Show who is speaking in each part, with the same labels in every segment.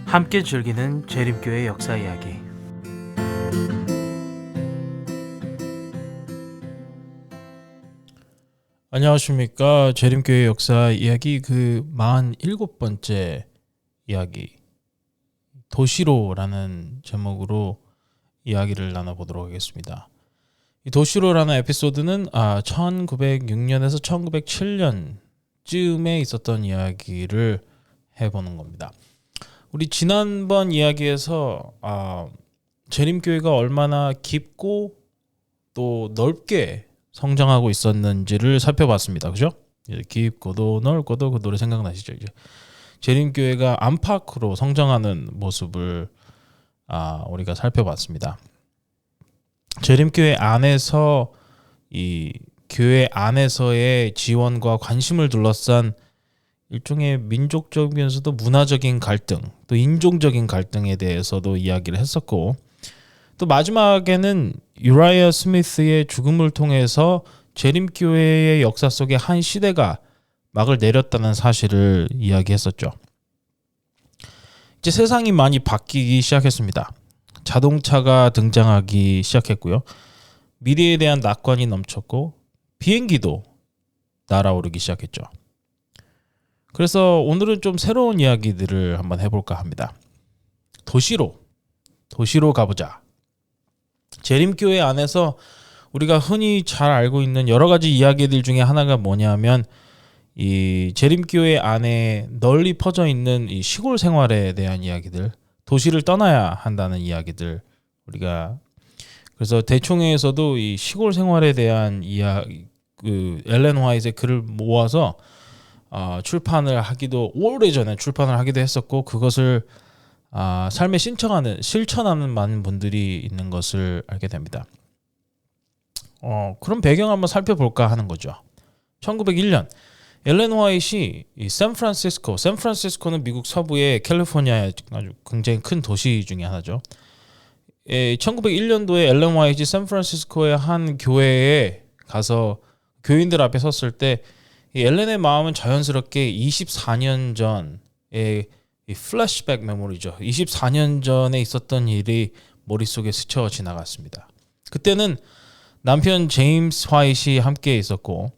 Speaker 1: 함께 즐기는 재림교회 역사 이야기. 안녕하십니까. 재림교회 역사 이야기 47번째 이야기, 도시로라는 제목으로 이야기를 나눠보도록 하겠습니다. 이 도시로라는 에피소드는 1906년에서 1907년쯤에 있었던 이야기를 해보는 겁니다. 우리 지난번 이야기에서 재림교회가 얼마나 깊고 또 넓게 성장하고 있었는지를 살펴봤습니다. 그죠? 깊고도 넓고도 그 노래 생각나시죠? 이제 재림교회가 안팎으로 성장하는 모습을 우리가 살펴봤습니다. 재림교회 안에서 이 교회 안에서의 지원과 관심을 둘러싼 일종의 민족적이면서도 문화적인 갈등, 또 인종적인 갈등에 대해서도 이야기를 했었고, 또 마지막에는 유라이아 스미스의 죽음을 통해서 재림교회의 역사 속에 한 시대가 막을 내렸다는 사실을 이야기했었죠. 이제 세상이 많이 바뀌기 시작했습니다. 자동차가 등장하기 시작했고요. 미래에 대한 낙관이 넘쳤고 비행기도 날아오르기 시작했죠. 그래서 오늘은 좀 새로운 이야기들을 한번 해볼까 합니다. 도시로 가보자. 재림교회 안에서 우리가 흔히 잘 알고 있는 여러 가지 이야기들 중에 하나가 뭐냐면, 이 재림교회 안에 널리 퍼져 있는 이 시골 생활에 대한 이야기들, 도시를 떠나야 한다는 이야기들, 우리가 그래서 대총회에서도 이 시골 생활에 대한 이야기, 엘렌 화이트의 글을 모아서 출판을 하기도, 오래전에 출판을 하기도 했었고, 그것을 삶에 실천하는 많은 분들이 있는 것을 알게 됩니다. 그럼 배경 한번 살펴볼까 하는 거죠. 1901년 엘렌 화이트이 샌프란시스코는 미국 서부의 캘리포니아의 아주 굉장히 큰 도시 중에 하나죠. 1901년도에 엘렌 화이트이 샌프란시스코의 한 교회에 가서 교인들 앞에 섰을 때, 이 엘렌의 마음은 자연스럽게 24년 전에 이 플래시백 메모리죠. 24년 전에 있었던 일이 머릿속에 스쳐 지나갔습니다. 그때는 남편 제임스 화이트이 함께 있었고,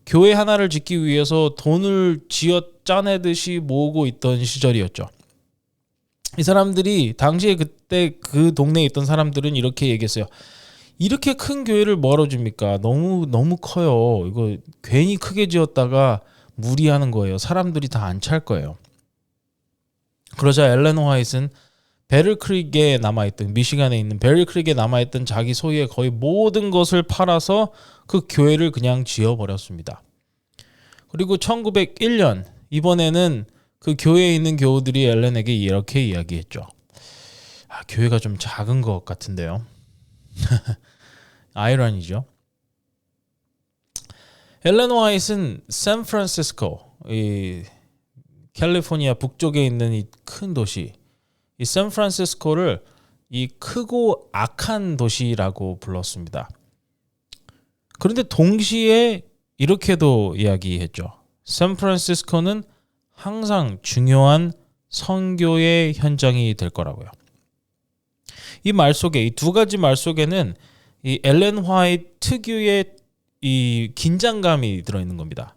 Speaker 1: 교회 하나를 짓기 위해서 돈을 쥐어 짜내듯이 모으고 있던 시절이었죠. 이 사람들이 당시에 그때 그 동네에 있던 사람들은 이렇게 얘기했어요. 이렇게 큰 교회를 뭐하러 줍니까? 너무 커요. 이거 괜히 크게 지었다가 무리하는 거예요. 사람들이 다 안 찰 거예요. 그러자 엘렌 화이트는 베를크릭에 남아있던, 미시간에 있는 베를크릭에 남아있던 자기 소유의 거의 모든 것을 팔아서 그 교회를 그냥 지어버렸습니다. 그리고 1901년, 이번에는 그 교회에 있는 교우들이 엘렌에게 이렇게 이야기했죠. 교회가 좀 작은 것 같은데요. 아이러니죠. 엘렌 화이트는 샌프란시스코, 이 캘리포니아 북쪽에 있는 이 큰 도시, 이 샌프란시스코를 이 크고 악한 도시라고 불렀습니다. 그런데 동시에 이렇게도 이야기했죠. 샌프란시스코는 항상 중요한 선교의 현장이 될 거라고요. 이 말 속에, 이 두 가지 말 속에는 이 엘렌 화이트 특유의 이 긴장감이 들어있는 겁니다.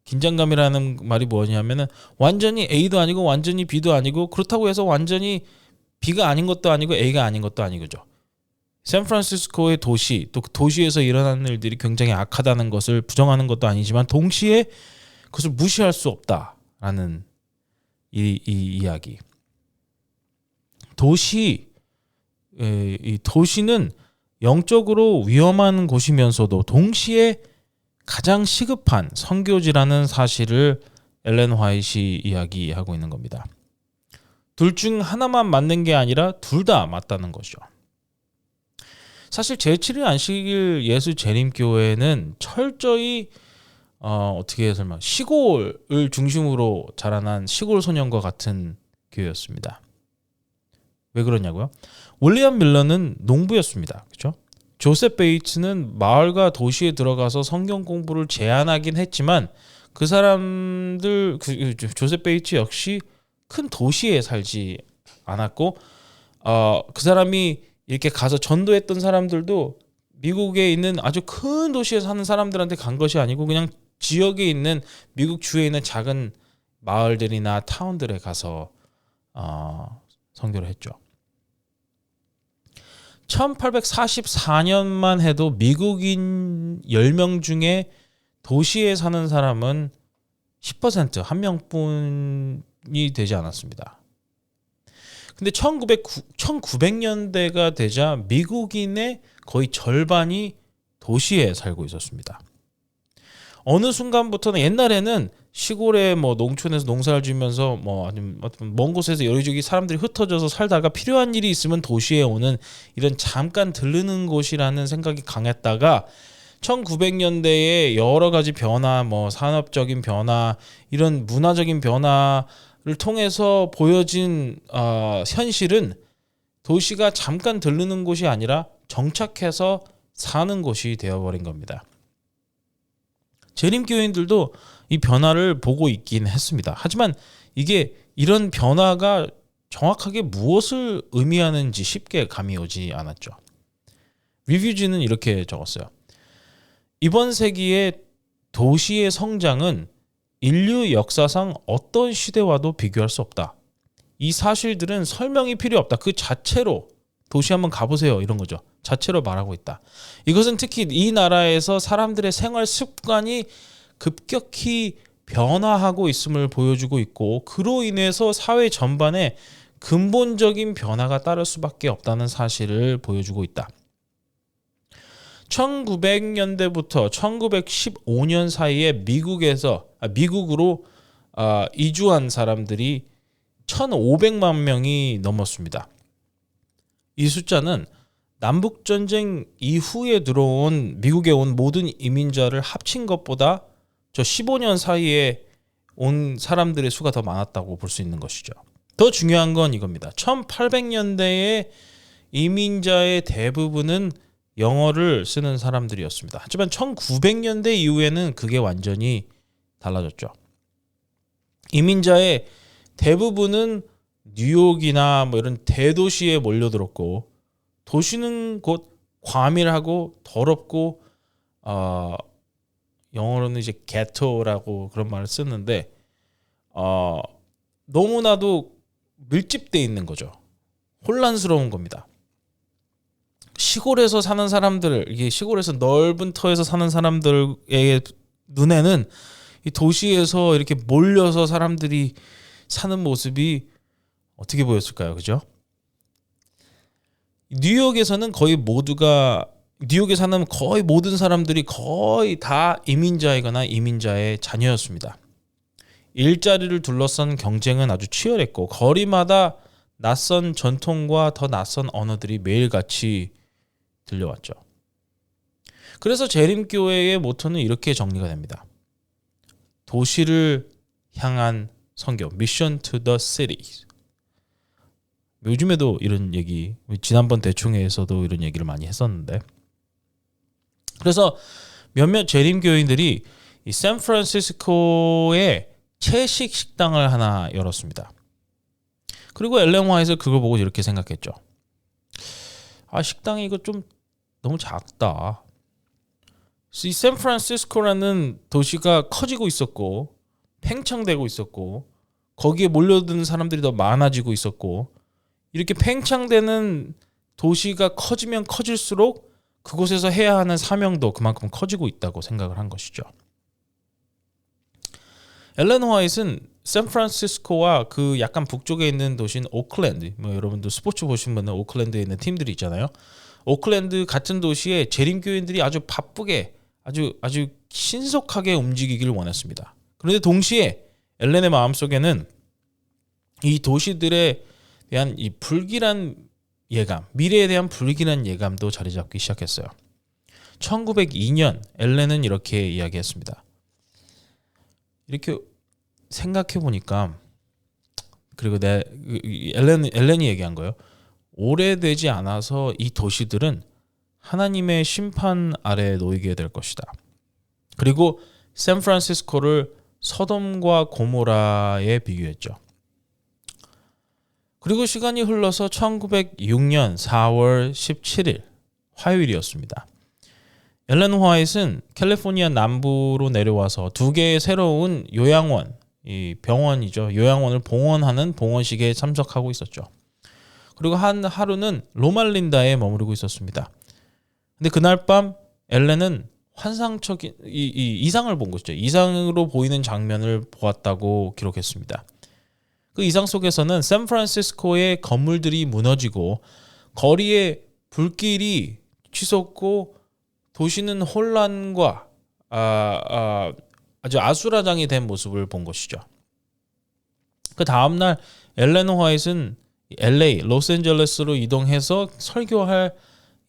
Speaker 1: 긴장감이라는 말이 뭐냐면은 완전히 A도 아니고 완전히 B도 아니고, 그렇다고 해서 완전히 B가 아닌 것도 아니고 A가 아닌 것도 아니고죠. 샌프란시스코의 도시, 또 그 도시에서 일어나는 일들이 굉장히 악하다는 것을 부정하는 것도 아니지만, 동시에 그것을 무시할 수 없다라는 이 이야기. 이 도시는 영적으로 위험한 곳이면서도 동시에 가장 시급한 선교지라는 사실을 엘렌 화이트이 이야기하고 있는 겁니다. 둘 중 하나만 맞는 게 아니라 둘 다 맞다는 것이죠. 사실 제7일 안식일 예수 재림교회는 철저히 어떻게 설마 시골을 중심으로 자라난 시골 소년과 같은 교회였습니다. 왜 그러냐고요? 윌리엄 밀러는 농부였습니다. 그렇죠? 조셉 베이츠는 마을과 도시에 들어가서 성경 공부를 제안하긴 했지만, 그 사람들, 조셉 베이츠 역시 큰 도시에 살지 않았고 그 사람이 이렇게 가서 전도했던 사람들도 미국에 있는 아주 큰 도시에 사는 사람들한테 간 것이 아니고 그냥 지역에 있는 미국 주에 있는 작은 마을들이나 타운들에 가서 선교를 했죠. 1844년만 해도 미국인 10명 중에 도시에 사는 사람은 10% 한 명뿐이 되지 않았습니다. 근데 1900년대가 되자 미국인의 거의 절반이 도시에 살고 있었습니다. 어느 순간부터는 옛날에는 시골에 농촌에서 농사를 지으면서 아니면 먼 곳에서 여기저기 사람들이 흩어져서 살다가 필요한 일이 있으면 도시에 오는 이런 잠깐 들르는 곳이라는 생각이 강했다가 1900년대에 여러 가지 변화, 산업적인 변화, 이런 문화적인 변화를 통해서 보여진 현실은 도시가 잠깐 들르는 곳이 아니라 정착해서 사는 곳이 되어버린 겁니다. 재림교인들도 이 변화를 보고 있긴 했습니다. 하지만 이런 변화가 정확하게 무엇을 의미하는지 쉽게 감이 오지 않았죠. 리뷰지는 이렇게 적었어요. 이번 세기의 도시의 성장은 인류 역사상 어떤 시대와도 비교할 수 없다. 이 사실들은 설명이 필요 없다. 그 자체로 도시 한번 가보세요. 이런 거죠. 자체로 말하고 있다. 이것은 특히 이 나라에서 사람들의 생활 습관이 급격히 변화하고 있음을 보여주고 있고 그로 인해서 사회 전반에 근본적인 변화가 따를 수밖에 없다는 사실을 보여주고 있다. 1900년대부터 1915년 사이에 미국으로 이주한 사람들이 1,500만 명이 넘었습니다. 이 숫자는 남북전쟁 이후에 미국에 온 모든 이민자를 합친 것보다 저 15년 사이에 온 사람들의 수가 더 많았다고 볼 수 있는 것이죠. 더 중요한 건 이겁니다. 1800년대에 이민자의 대부분은 영어를 쓰는 사람들이었습니다. 하지만 1900년대 이후에는 그게 완전히 달라졌죠. 이민자의 대부분은 뉴욕이나 이런 대도시에 몰려들었고 도시는 곧 과밀하고 더럽고 영어로는 이제 게토라고 그런 말을 쓰는데 너무나도 밀집돼 있는 거죠. 혼란스러운 겁니다. 시골에서 사는 사람들, 이게 시골에서 넓은 터에서 사는 사람들의 눈에는 이 도시에서 이렇게 몰려서 사람들이 사는 모습이 어떻게 보였을까요? 그죠? 뉴욕에 사는 거의 모든 사람들이 거의 다 이민자이거나 이민자의 자녀였습니다. 일자리를 둘러싼 경쟁은 아주 치열했고 거리마다 낯선 전통과 더 낯선 언어들이 매일같이 들려왔죠. 그래서 재림교회의 모토는 이렇게 정리가 됩니다. 도시를 향한 선교, Mission to the Cities. 요즘에도 이런 얘기, 지난번 대충회에서도 이런 얘기를 많이 했었는데, 그래서 몇몇 재림교인들이 이 샌프란시스코에 채식 식당을 하나 열었습니다. 그리고 엘렌 화이트는 그걸 보고 이렇게 생각했죠. 식당이 이거 좀 너무 작다. 이 샌프란시스코라는 도시가 커지고 있었고 팽창되고 있었고 거기에 몰려드는 사람들이 더 많아지고 있었고 이렇게 팽창되는 도시가 커지면 커질수록 그곳에서 해야 하는 사명도 그만큼 커지고 있다고 생각을 한 것이죠. 엘렌 화이트는 샌프란시스코와 그 약간 북쪽에 있는 도시인 오클랜드, 여러분들 스포츠 보신 분은 오클랜드에 있는 팀들이 있잖아요. 오클랜드 같은 도시에 재림교인들이 아주 바쁘게 아주 신속하게 움직이기를 원했습니다. 그런데 동시에 엘렌의 마음속에는 이 도시들에 대한 이 불길한 예감, 미래에 대한 불길한 예감도 자리 잡기 시작했어요. 1902년 엘렌은 이렇게 이야기했습니다. 이렇게 생각해 보니까, 그리고 엘렌이 얘기한 거예요. 오래되지 않아서 이 도시들은 하나님의 심판 아래 놓이게 될 것이다. 그리고 샌프란시스코를 서돔과 고모라에 비교했죠. 그리고 시간이 흘러서 1906년 4월 17일 화요일이었습니다. 엘렌 화이트는 캘리포니아 남부로 내려와서 두 개의 새로운 요양원, 이 병원이죠. 요양원을 봉헌하는 봉헌식에 참석하고 있었죠. 그리고 한 하루는 로말린다에 머무르고 있었습니다. 근데 그날 밤 엘렌은 환상적인 이 이상을 본 것이죠. 이상으로 보이는 장면을 보았다고 기록했습니다. 그 이상 속에서는 샌프란시스코의 건물들이 무너지고 거리에 불길이 치솟고 도시는 혼란과 아주 아수라장이 된 모습을 본 것이죠. 그 다음날 엘렌 화이트는 LA, 로스앤젤레스로 이동해서 설교할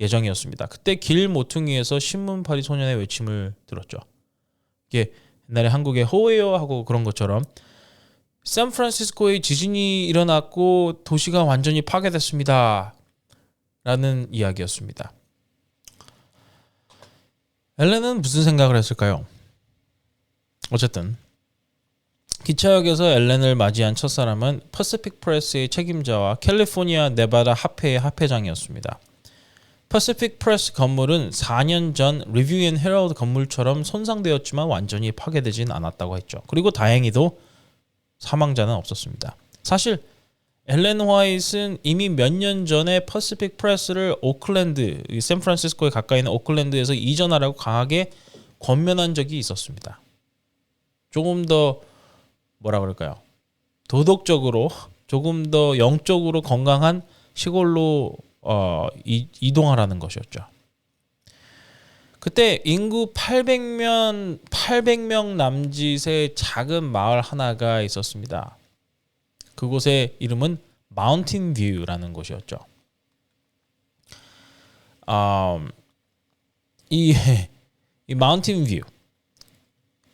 Speaker 1: 예정이었습니다. 그때 길 모퉁이에서 신문파리 소년의 외침을 들었죠. 이게 옛날에 한국의 호에요 하고 그런 것처럼 샌프란시스코에 지진이 일어났고 도시가 완전히 파괴됐습니다. 라는 이야기였습니다. 엘렌은 무슨 생각을 했을까요? 어쨌든 기차역에서 엘렌을 맞이한 첫사람은 퍼시픽 프레스의 책임자와 캘리포니아 네바다 합회의 합회장이었습니다. 퍼시픽 프레스 건물은 4년 전 리뷰 앤 헤럴드 건물처럼 손상되었지만 완전히 파괴되진 않았다고 했죠. 그리고 다행히도 사망자는 없었습니다. 사실 엘렌 화이트는 이미 몇 년 전에 퍼시픽 프레스를 오클랜드, 샌프란시스코에 가까이 있는 오클랜드에서 이전하라고 강하게 권면한 적이 있었습니다. 조금 더 뭐라 그럴까요? 도덕적으로 조금 더 영적으로 건강한 시골로 이동하라는 것이었죠. 그때 인구 800명 남짓의 작은 마을 하나가 있었습니다. 그곳의 이름은 마운틴 뷰라는 곳이었죠. 이 마운틴 뷰,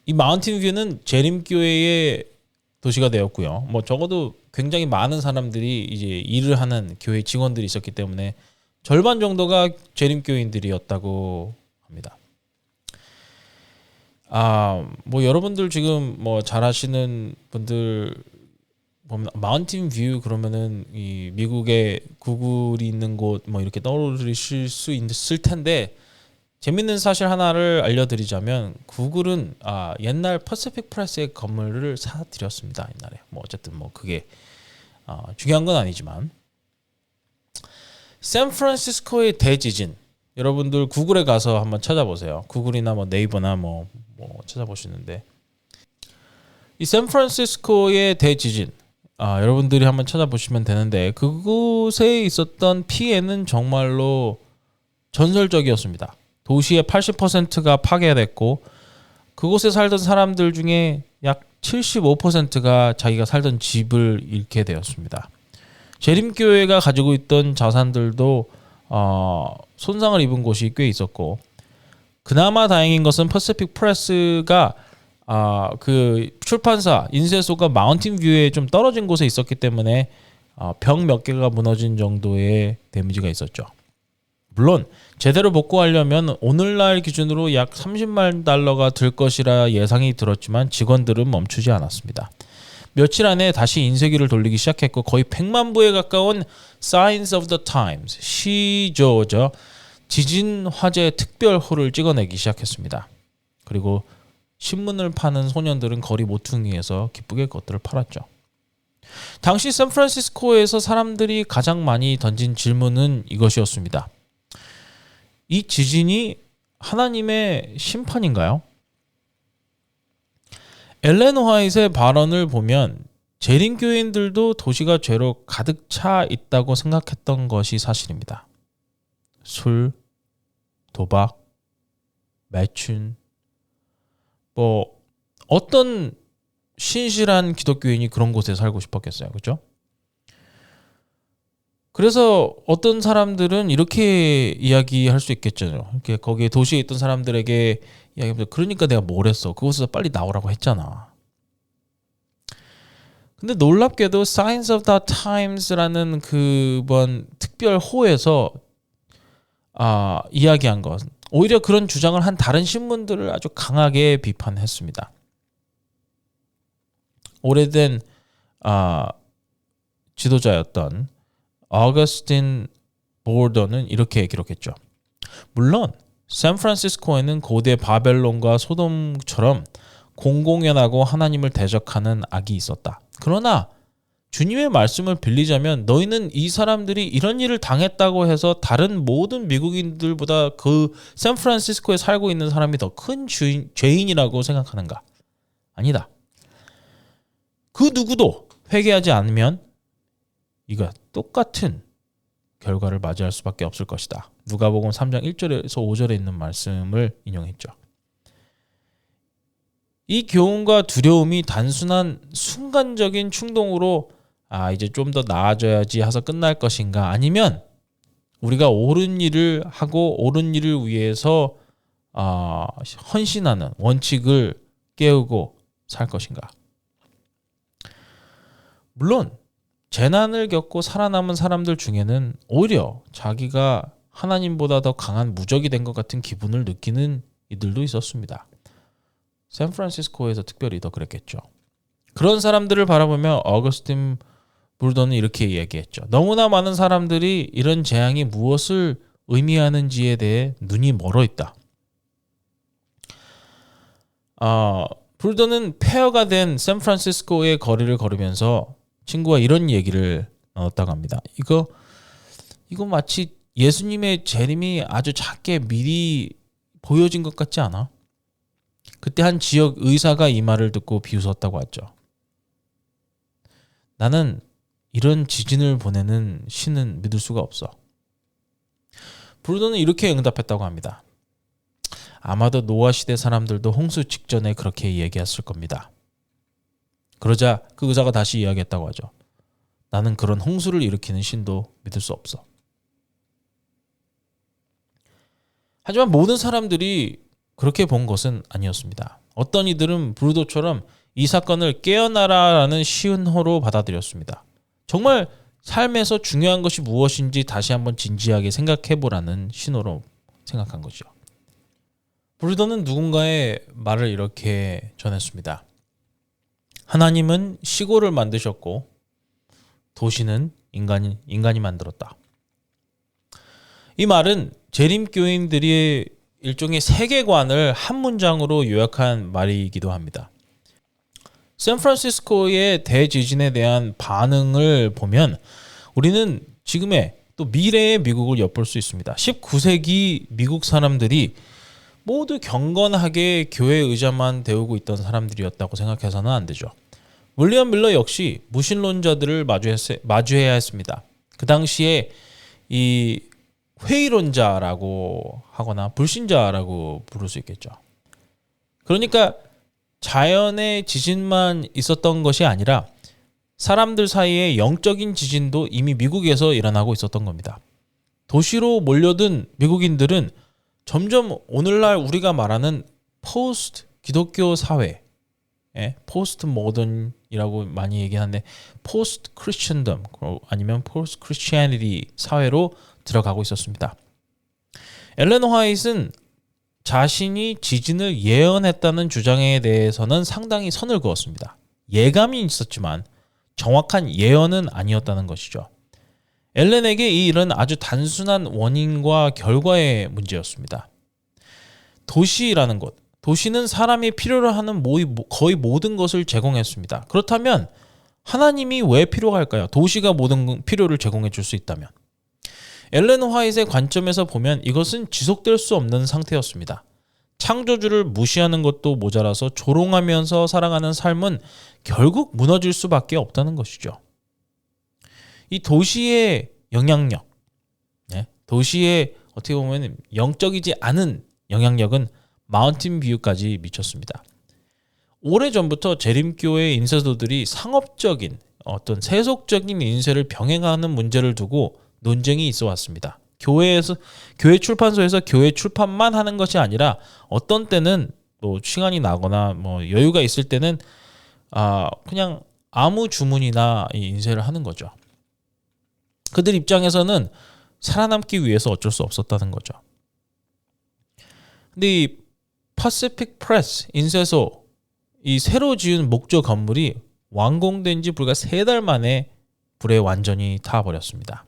Speaker 1: 이 마운틴 뷰는 재림교회의 도시가 되었고요. 뭐 적어도 굉장히 많은 사람들이 이제 일을 하는 교회 직원들이 있었기 때문에 절반 정도가 재림교인들이었다고 합니다. 뭐 여러분들 지금 뭐 잘 아시는 분들 보면 마운틴 뷰 그러면은 이 미국의 구글이 있는 곳 뭐 이렇게 떠오르실 수 있을 텐데 재밌는 사실 하나를 알려드리자면 구글은 옛날 퍼시픽 프레스의 건물을 사들였습니다. 옛날에 뭐 어쨌든 뭐 그게 중요한 건 아니지만 샌프란시스코의 대지진 여러분들 구글에 가서 한번 찾아보세요. 구글이나 뭐 네이버나 뭐 찾아보시는데 이 샌프란시스코의 대지진 여러분들이 한번 찾아보시면 되는데 그곳에 있었던 피해는 정말로 전설적이었습니다. 도시의 80%가 파괴됐고 그곳에 살던 사람들 중에 약 75%가 자기가 살던 집을 잃게 되었습니다. 재림교회가 가지고 있던 자산들도 손상을 입은 곳이 꽤 있었고 그나마 다행인 것은 퍼시픽 프레스가 그 출판사 인쇄소가 마운틴 뷰에 좀 떨어진 곳에 있었기 때문에 벽 몇 개가 무너진 정도의 데미지가 있었죠. 물론 제대로 복구하려면 오늘날 기준으로 약 30만 달러가 들 것이라 예상이 들었지만 직원들은 멈추지 않았습니다. 며칠 안에 다시 인쇄기를 돌리기 시작했고 거의 100만 부에 가까운 Signs of the Times 시조죠. 지진 화재 특별호를 찍어내기 시작했습니다. 그리고 신문을 파는 소년들은 거리 모퉁이에서 기쁘게 그것들을 팔았죠. 당시 샌프란시스코에서 사람들이 가장 많이 던진 질문은 이것이었습니다. 이 지진이 하나님의 심판인가요? 엘렌 화이트의 발언을 보면 재림교인들도 도시가 죄로 가득 차 있다고 생각했던 것이 사실입니다. 술, 도박, 매춘, 뭐 어떤 신실한 기독교인이 그런 곳에 살고 싶었겠어요, 그렇죠? 그래서 어떤 사람들은 이렇게 이야기할 수 있겠죠. 이렇게 거기에 도시에 있던 사람들에게 이야기하면서 그러니까 내가 뭘 했어. 그곳에서 빨리 나오라고 했잖아. 근데 놀랍게도 Signs of the Times라는 그번 특별호에서 이야기한 것 오히려 그런 주장을 한 다른 신문들을 아주 강하게 비판했습니다. 오래된 지도자였던 어거스틴 보르더는 이렇게 기록했죠. 물론 샌프란시스코에는 고대 바벨론과 소돔처럼 공공연하고 하나님을 대적하는 악이 있었다. 그러나 주님의 말씀을 빌리자면 너희는 이 사람들이 이런 일을 당했다고 해서 다른 모든 미국인들보다 그 샌프란시스코에 살고 있는 사람이 더 큰 죄인이라고 생각하는가? 아니다. 그 누구도 회개하지 않으면 이거 똑같은 결과를 맞이할 수밖에 없을 것이다. 누가복음 3장 1절에서 5절에 있는 말씀을 인용했죠. 이 교훈과 두려움이 단순한 순간적인 충동으로 이제 좀 더 나아져야지 해서 끝날 것인가? 아니면 우리가 옳은 일을 하고 옳은 일을 위해서 헌신하는 원칙을 깨우고 살 것인가? 물론 재난을 겪고 살아남은 사람들 중에는 오히려 자기가 하나님보다 더 강한 무적이 된 것 같은 기분을 느끼는 이들도 있었습니다. 샌프란시스코에서 특별히 더 그랬겠죠. 그런 사람들을 바라보며 어거스틴 보르더는 이렇게 얘기했죠. 너무나 많은 사람들이 이런 재앙이 무엇을 의미하는지에 대해 눈이 멀어 있다. 보르더는 폐허가 된 샌프란시스코의 거리를 걸으면서 친구와 이런 얘기를 나눴다고 합니다. 이거 마치 예수님의 재림이 아주 작게 미리 보여진 것 같지 않아? 그때 한 지역 의사가 이 말을 듣고 비웃었다고 하죠. 나는 이런 지진을 보내는 신은 믿을 수가 없어. 보르더는 이렇게 응답했다고 합니다. 아마도 노아 시대 사람들도 홍수 직전에 그렇게 얘기했을 겁니다. 그러자 그 의사가 다시 이야기했다고 하죠. 나는 그런 홍수를 일으키는 신도 믿을 수 없어. 하지만 모든 사람들이 그렇게 본 것은 아니었습니다. 어떤 이들은 보르도처럼 이 사건을 깨어나라라는 시은호로 받아들였습니다. 정말 삶에서 중요한 것이 무엇인지 다시 한번 진지하게 생각해보라는 신호로 생각한 거죠. 보르도는 누군가의 말을 이렇게 전했습니다. 하나님은 시골을 만드셨고 도시는 인간이 만들었다. 이 말은 재림교인들이 일종의 세계관을 한 문장으로 요약한 말이기도 합니다. 샌프란시스코의 대지진에 대한 반응을 보면 우리는 지금의 또 미래의 미국을 엿볼 수 있습니다. 19세기 미국 사람들이 모두 경건하게 교회 의자만 데우고 있던 사람들이었다고 생각해서는 안 되죠. 윌리엄 밀러 역시 무신론자들을 마주해야 했습니다. 그 당시에 이 회의론자라고 하거나 불신자라고 부를 수 있겠죠. 그러니까 자연의 지진만 있었던 것이 아니라 사람들 사이에 영적인 지진도 이미 미국에서 일어나고 있었던 겁니다. 도시로 몰려든 미국인들은 점점 오늘날 우리가 말하는 포스트 기독교 사회, 포스트 모던이라고 많이 얘기하는데 포스트 크리스천덤 아니면 포스트 크리스티애니티 사회로 들어가고 있었습니다. 엘렌 화이트는 자신이 지진을 예언했다는 주장에 대해서는 상당히 선을 그었습니다. 예감이 있었지만 정확한 예언은 아니었다는 것이죠. 엘렌에게 이 일은 아주 단순한 원인과 결과의 문제였습니다. 도시라는 것, 도시는 사람이 필요로 하는 거의 모든 것을 제공했습니다. 그렇다면 하나님이 왜 필요할까요? 도시가 모든 필요를 제공해 줄 수 있다면. 엘렌 화이트의 관점에서 보면 이것은 지속될 수 없는 상태였습니다. 창조주를 무시하는 것도 모자라서 조롱하면서 살아가는 삶은 결국 무너질 수밖에 없다는 것이죠. 이 도시의 영향력, 도시의 어떻게 보면 영적이지 않은 영향력은 마운틴 뷰까지 미쳤습니다. 오래전부터 재림교회 인사도들이 상업적인 어떤 세속적인 인쇄를 병행하는 문제를 두고 논쟁이 있어 왔습니다. 교회 출판소에서 교회 출판만 하는 것이 아니라 어떤 때는 뭐 시간이 나거나 뭐 여유가 있을 때는 그냥 아무 주문이나 인쇄를 하는 거죠. 그들 입장에서는 살아남기 위해서 어쩔 수 없었다는 거죠. 근데 이 파시픽 프레스 인쇄소 이 새로 지은 목조 건물이 완공된 지 불과 3달 만에 불에 완전히 타버렸습니다.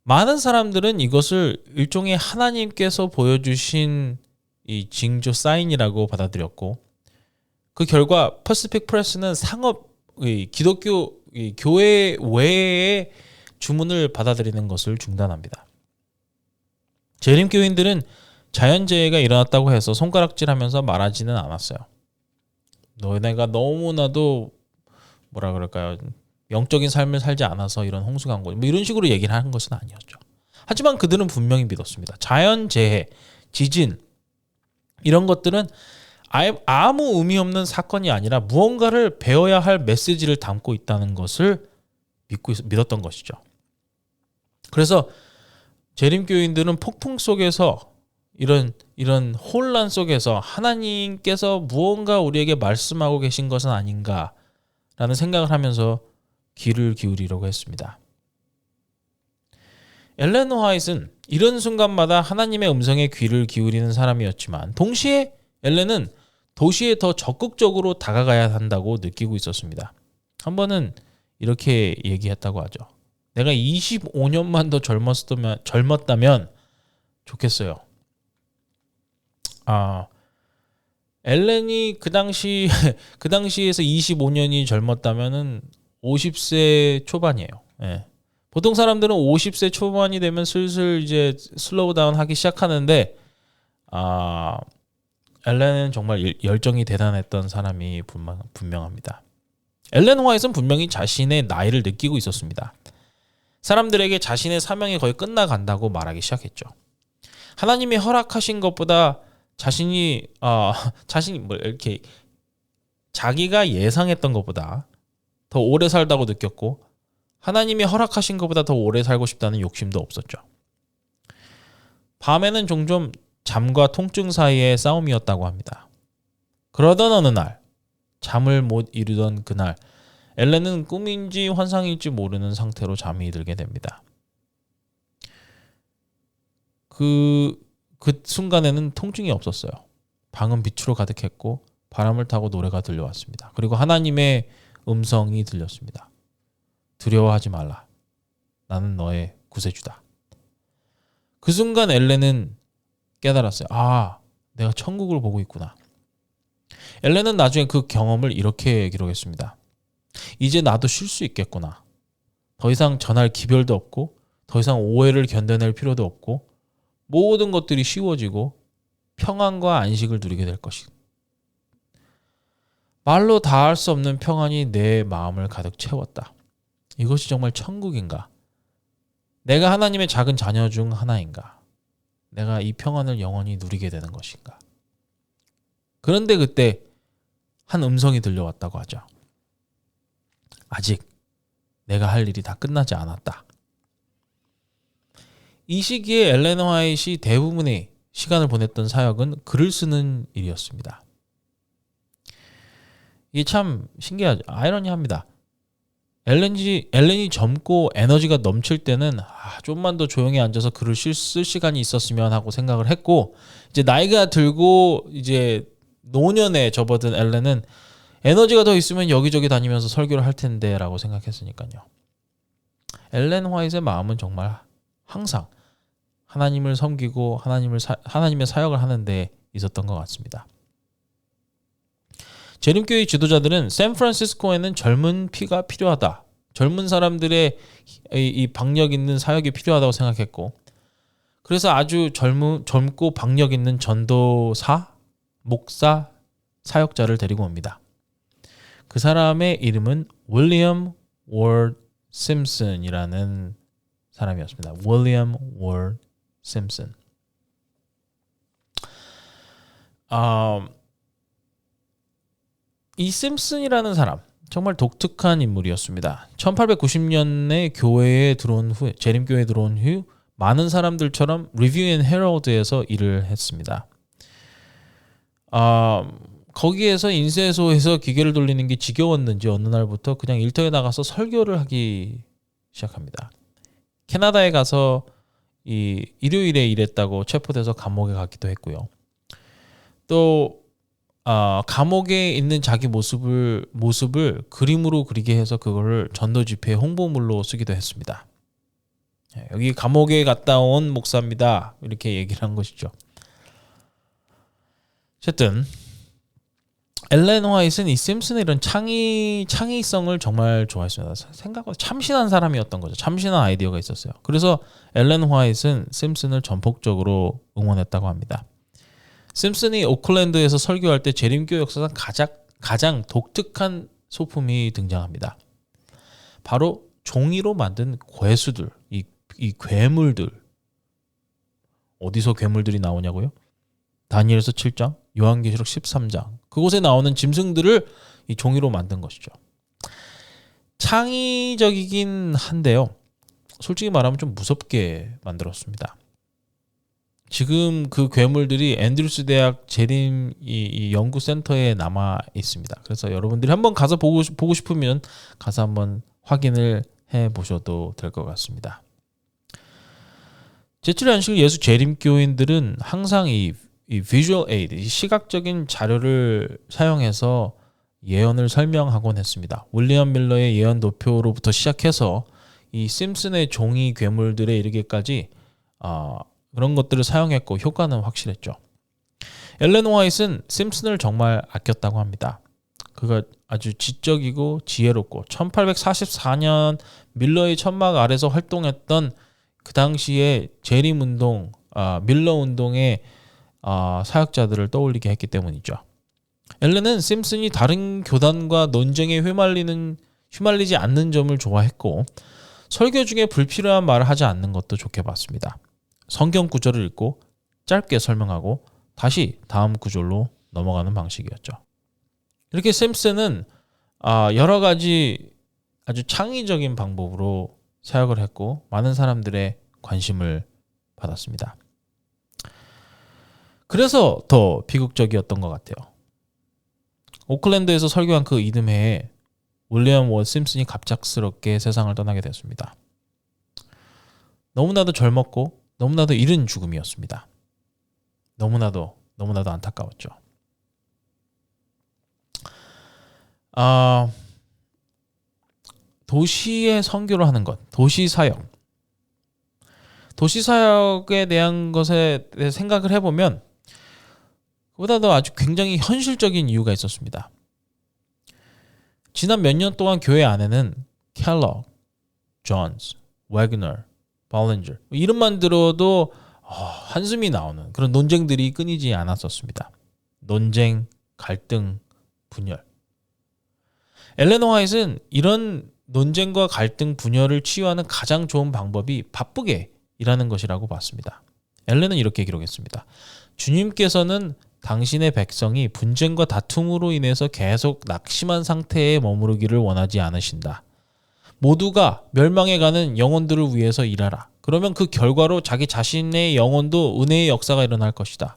Speaker 1: 많은 사람들은 이것을 일종의 하나님께서 보여주신 이 징조 사인이라고 받아들였고, 그 결과 퍼시픽 프레스는 기독교 교회 외에 주문을 받아들이는 것을 중단합니다. 재림교인들은 자연재해가 일어났다고 해서 손가락질하면서 말하지는 않았어요. 너네가 너무나도 뭐라 그럴까요? 영적인 삶을 살지 않아서 이런 홍수가 온 거지. 뭐 이런 식으로 얘기를 하는 것은 아니었죠. 하지만 그들은 분명히 믿었습니다. 자연재해, 지진 이런 것들은 아무 의미 없는 사건이 아니라 무언가를 배워야 할 메시지를 담고 있다는 것을 믿었던 것이죠. 그래서 재림교인들은 폭풍 속에서 이런 혼란 속에서 하나님께서 무언가 우리에게 말씀하고 계신 것은 아닌가라는 생각을 하면서 귀를 기울이려고 했습니다. 엘렌 화이트는 이런 순간마다 하나님의 음성에 귀를 기울이는 사람이었지만 동시에 엘렌은 도시에 더 적극적으로 다가가야 한다고 느끼고 있었습니다. 한 번은 이렇게 얘기했다고 하죠. 내가 25년만 더 젊었다면 좋겠어요. 엘렌이 그 당시에서 25년이 젊었다면은 50세 초반이에요. 예. 보통 사람들은 50세 초반이 되면 슬슬 이제 슬로우 다운 하기 시작하는데, 엘렌은 정말 열정이 대단했던 사람이 분명합니다. 엘렌 화이트는 분명히 자신의 나이를 느끼고 있었습니다. 사람들에게 자신의 사명이 거의 끝나간다고 말하기 시작했죠. 하나님이 허락하신 것보다 자신이 이렇게 자기가 예상했던 것보다 더 오래 살다고 느꼈고, 하나님이 허락하신 것보다 더 오래 살고 싶다는 욕심도 없었죠. 밤에는 종종 잠과 통증 사이의 싸움이었다고 합니다. 그러던 어느 날, 잠을 못 이루던 그날, 엘렌은 꿈인지 환상일지 모르는 상태로 잠이 들게 됩니다. 그 순간에는 통증이 없었어요. 방은 빛으로 가득했고 바람을 타고 노래가 들려왔습니다. 그리고 하나님의 음성이 들렸습니다. 두려워하지 말라. 나는 너의 구세주다. 그 순간 엘렌은 깨달았어요. 내가 천국을 보고 있구나. 엘렌은 나중에 그 경험을 이렇게 기록했습니다. 이제 나도 쉴 수 있겠구나. 더 이상 전할 기별도 없고, 더 이상 오해를 견뎌낼 필요도 없고, 모든 것들이 쉬워지고 평안과 안식을 누리게 될 것이. 말로 다할 수 없는 평안이 내 마음을 가득 채웠다. 이것이 정말 천국인가? 내가 하나님의 작은 자녀 중 하나인가? 내가 이 평안을 영원히 누리게 되는 것인가? 그런데 그때 한 음성이 들려왔다고 하죠. 아직 내가 할 일이 다 끝나지 않았다. 이 시기에 엘렌 화이트이 대부분의 시간을 보냈던 사역은 글을 쓰는 일이었습니다. 이게 참 신기하죠. 아이러니합니다. 엘렌이 젊고 에너지가 넘칠 때는 좀만 더 조용히 앉아서 글을 쓸 시간이 있었으면 하고 생각을 했고, 이제 나이가 들고 이제 노년에 접어든 엘렌은 에너지가 더 있으면 여기저기 다니면서 설교를 할 텐데 라고 생각했으니까요. 엘렌 화이트의 마음은 정말 항상 하나님을 섬기고 하나님의 사역을 하는 데 있었던 것 같습니다. 재림교회 지도자들은 샌프란시스코에는 젊은 피가 필요하다. 젊은 사람들의 이 박력 있는 사역이 필요하다고 생각했고, 그래서 아주 젊고 박력 있는 전도사, 목사, 사역자를 데리고 옵니다. 그 사람의 이름은 윌리엄 워드 심슨이라는 사람이었습니다. 윌리엄 워드 심슨. 이 심슨이라는 사람 정말 독특한 인물이었습니다. 1890년에 교회에 들어온 후, 재림교회에 들어온 후 많은 사람들처럼 리뷰 앤 헤럴드에서 일을 했습니다. 거기에서 인쇄소에서 기계를 돌리는 게 지겨웠는지 어느 날부터 그냥 일터에 나가서 설교를 하기 시작합니다. 캐나다에 가서 일요일에 일했다고 체포돼서 감옥에 갔기도 했고요. 또 감옥에 있는 자기 모습을 그림으로 그리게 해서 그거를 전도 집회 홍보물로 쓰기도 했습니다. 여기 감옥에 갔다 온 목사입니다. 이렇게 얘기를 한 것이죠. 어쨌든 엘렌 화이트는 이 심슨의 이런 창의성을 정말 좋아했습니다. 생각보다 참신한 사람이었던 거죠. 참신한 아이디어가 있었어요. 그래서 엘렌 화이트는 심슨을 전폭적으로 응원했다고 합니다. 심슨이 오클랜드에서 설교할 때 재림교 역사상 가장 독특한 소품이 등장합니다. 바로 종이로 만든 괴수들, 이 괴물들. 어디서 괴물들이 나오냐고요? 다니엘서 7장, 요한계시록 13장. 그곳에 나오는 짐승들을 이 종이로 만든 것이죠. 창의적이긴 한데요. 솔직히 말하면 좀 무섭게 만들었습니다. 지금 그 괴물들이 앤드루스 대학 재림 이 연구센터에 남아 있습니다. 그래서 여러분들이 한번 가서 보고 싶으면 가서 한번 확인을 해 보셔도 될 것 같습니다. 제7의 안식 예수 재림교인들은 항상 이 visual aid, 이 시각적인 자료를 사용해서 예언을 설명하곤 했습니다. 윌리엄 밀러의 예언 도표로부터 시작해서 이 심슨의 종이 괴물들에 이르기까지 그런 것들을 사용했고 효과는 확실했죠. 엘렌 화이트는 심슨을 정말 아꼈다고 합니다. 그가 아주 지적이고 지혜롭고 1844년 밀러의 천막 아래서 활동했던 그 당시에 재림운동, 밀러 운동의 사역자들을 떠올리게 했기 때문이죠. 엘렌은 심슨이 다른 교단과 논쟁에 휘말리지 않는 점을 좋아했고 설교 중에 불필요한 말을 하지 않는 것도 좋게 봤습니다. 성경 구절을 읽고 짧게 설명하고 다시 다음 구절로 넘어가는 방식이었죠. 이렇게 심슨은 여러 가지 아주 창의적인 방법으로 사역을 했고 많은 사람들의 관심을 받았습니다. 그래서 더 비극적이었던 것 같아요. 오클랜드에서 설교한 그 이듬해에 윌리엄 워 심슨이 갑작스럽게 세상을 떠나게 됐습니다. 너무나도 젊었고 너무나도 이른 죽음이었습니다. 너무나도 안타까웠죠. 도시의 선교를 하는 것, 도시사역. 도시사역에 대한 것에 대해 생각을 해보면 그보다도 아주 굉장히 현실적인 이유가 있었습니다. 지난 몇 년 동안 교회 안에는 켈러, 존스, 웨그너, 발린저 이름만 들어도 한숨이 나오는 그런 논쟁들이 끊이지 않았었습니다. 논쟁, 갈등, 분열. 엘렌 화이트는 이런 논쟁과 갈등, 분열을 치유하는 가장 좋은 방법이 바쁘게 일하는 것이라고 봤습니다. 엘렌은 이렇게 기록했습니다. 주님께서는 당신의 백성이 분쟁과 다툼으로 인해서 계속 낙심한 상태에 머무르기를 원하지 않으신다. 모두가 멸망해가는 영혼들을 위해서 일하라. 그러면 그 결과로 자기 자신의 영혼도 은혜의 역사가 일어날 것이다.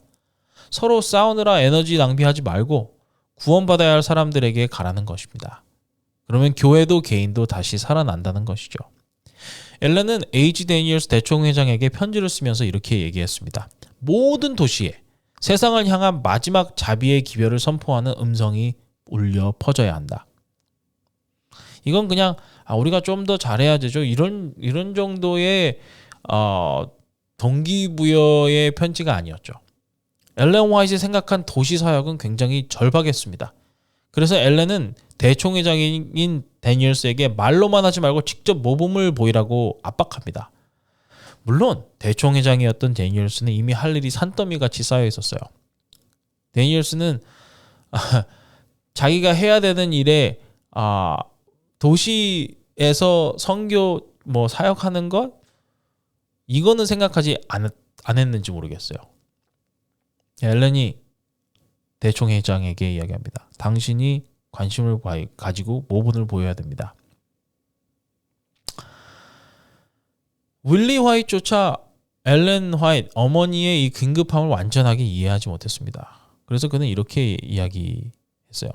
Speaker 1: 서로 싸우느라 에너지 낭비하지 말고 구원받아야 할 사람들에게 가라는 것입니다. 그러면 교회도 개인도 다시 살아난다는 것이죠. 엘렌은 H. 데니얼스 대총회장에게 편지를 쓰면서 이렇게 얘기했습니다. 모든 도시에 세상을 향한 마지막 자비의 기별을 선포하는 음성이 울려 퍼져야 한다. 이건 그냥 우리가 좀 더 잘해야 되죠. 이런 정도의 동기부여의 편지가 아니었죠. 엘렌 화이트가 생각한 도시사역은 굉장히 절박했습니다. 그래서 엘렌은 대총회장인 데니얼스에게 말로만 하지 말고 직접 모범을 보이라고 압박합니다. 물론 대총회장이었던 데니얼스는 이미 할 일이 산더미같이 쌓여 있었어요. 데니얼스는 자기가 해야 되는 일에 도시에서 선교 사역하는 것 이거는 생각하지 안 했는지 모르겠어요. 엘렌이 대총회장에게 이야기합니다. 당신이 관심을 가지고 모범을 보여야 됩니다. 윌리 화이트조차 엘렌 화이트 어머니의 이 긴급함을 완전하게 이해하지 못했습니다. 그래서 그는 이렇게 이야기했어요.